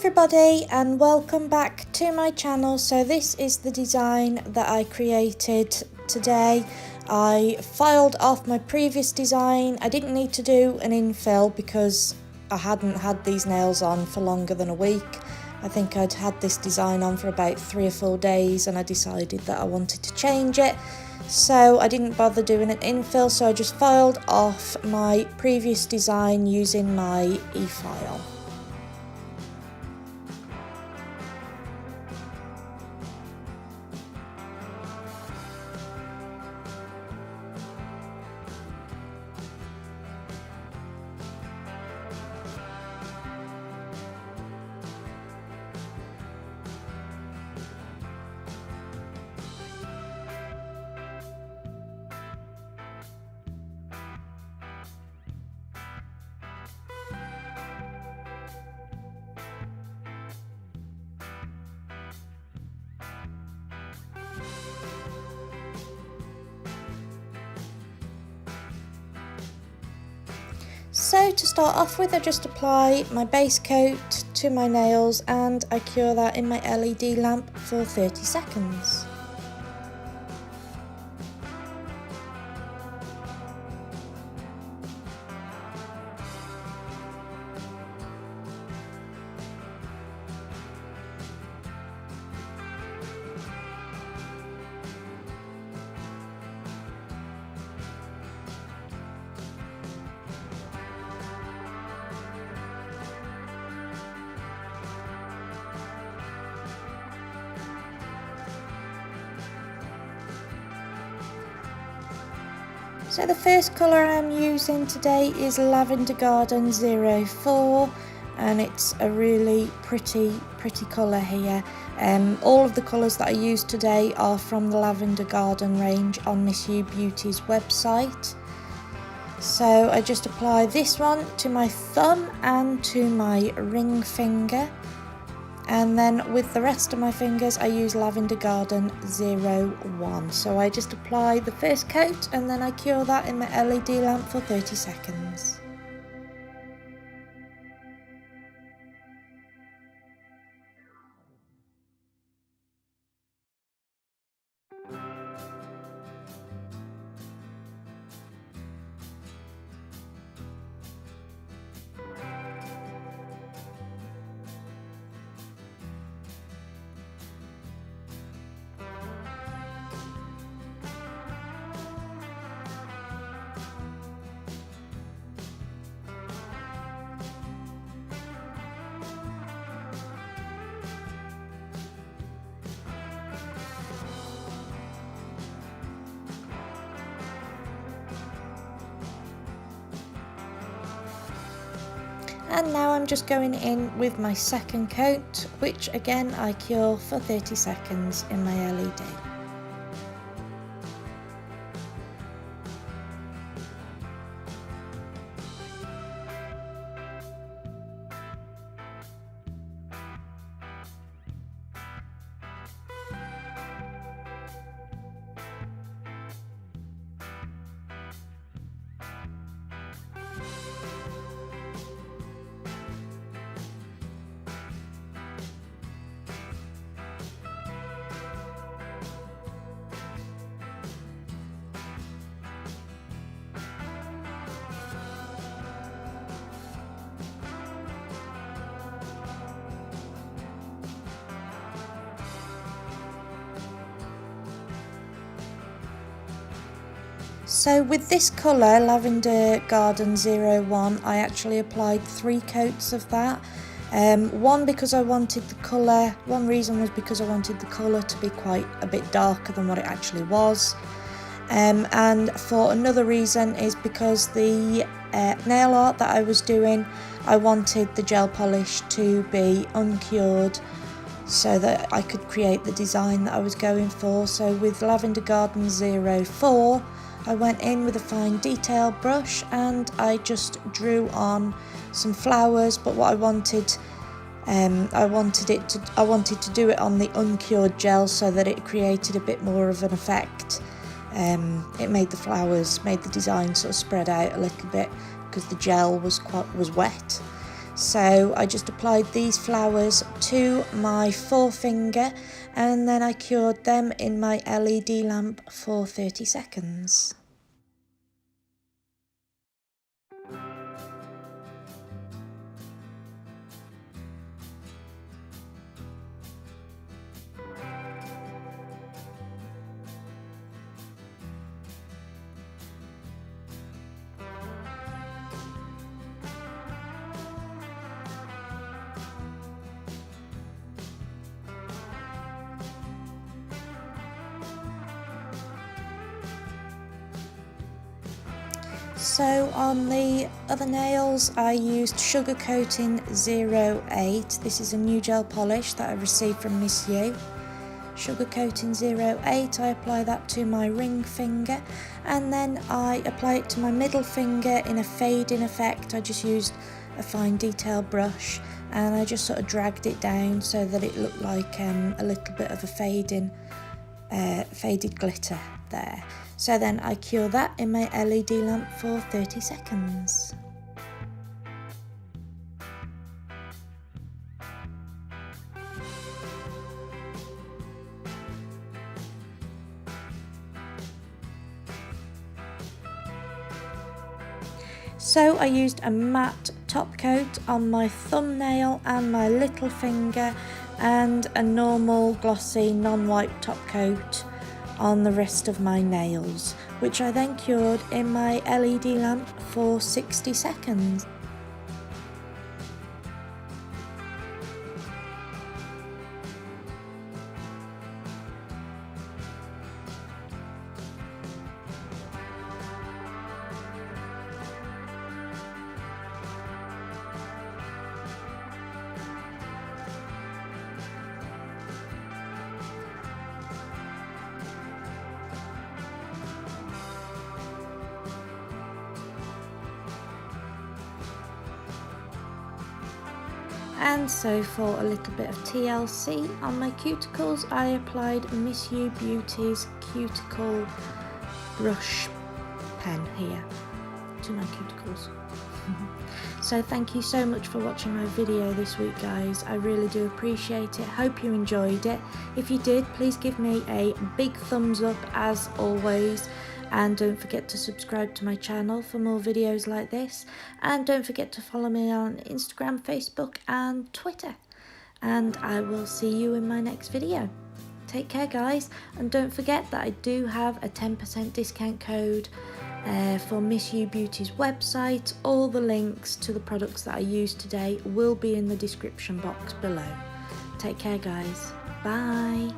everybody and welcome back to my channel. So this is the design that I created today. I filed off my previous design. I didn't need to do an infill because I hadn't had these nails on for longer than a week. I think I'd had this design on for about 3 or 4 days and I decided that I wanted to change it. So I didn't bother doing an infill, so I just filed off my previous design using my e-file. So to start off with, I just apply my base coat to my nails and I cure that in my LED lamp for 30 seconds. So the first colour I'm using today is Lavender Garden 04 and it's a really pretty colour here. All of the colours that I use today are from the Lavender Garden range on missubeauty's website. So I just apply this one to my thumb and to my ring finger. And then with the rest of my fingers I use Lavender Garden 01. So I just apply the first coat and then I cure that in my LED lamp for 30 seconds. And now I'm just going in with my second coat, which again I cure for 30 seconds in my LED. So with this colour, Lavender Garden 01, I actually applied 3 coats of that. One because I wanted the colour, one reason was because I wanted the colour to be quite a bit darker than what it actually was. And for another reason is because the nail art that I was doing, I wanted the gel polish to be uncured so that I could create the design that I was going for. So with Lavender Garden 04, I went in with a fine detail brush and I just drew on some flowers, but what I wanted to do it on the uncured gel so that it created a bit more of an effect. It made the flowers, made the design sort of spread out a little bit because the gel was wet. So I just applied these flowers to my forefinger and then I cured them in my LED lamp for 30 seconds. So on the other nails I used Sugar Coating 08. This is a new gel polish that I received from Miss You. Sugar Coating 08, I apply that to my ring finger and then I apply it to my middle finger in a fading effect. I just used a fine detail brush and I just sort of dragged it down so that it looked like a little bit of a faded glitter there. So then I cure that in my LED lamp for 30 seconds. So I used a matte top coat on my thumbnail and my little finger and a normal glossy non-white top coat on the rest of my nails, which I then cured in my LED lamp for 60 seconds. And so for a little bit of TLC on my cuticles, I applied Miss You Beauty's cuticle brush pen here to my cuticles. So thank you so much for watching my video this week, guys. I really do appreciate it. Hope you enjoyed it. If you did, please give me a big thumbs up as always. And don't forget to subscribe to my channel for more videos like this. And don't forget to follow me on Instagram, Facebook and Twitter. And I will see you in my next video. Take care, guys. And don't forget that I do have a 10% discount code for Miss You Beauty's website. All the links to the products that I used today will be in the description box below. Take care, guys. Bye.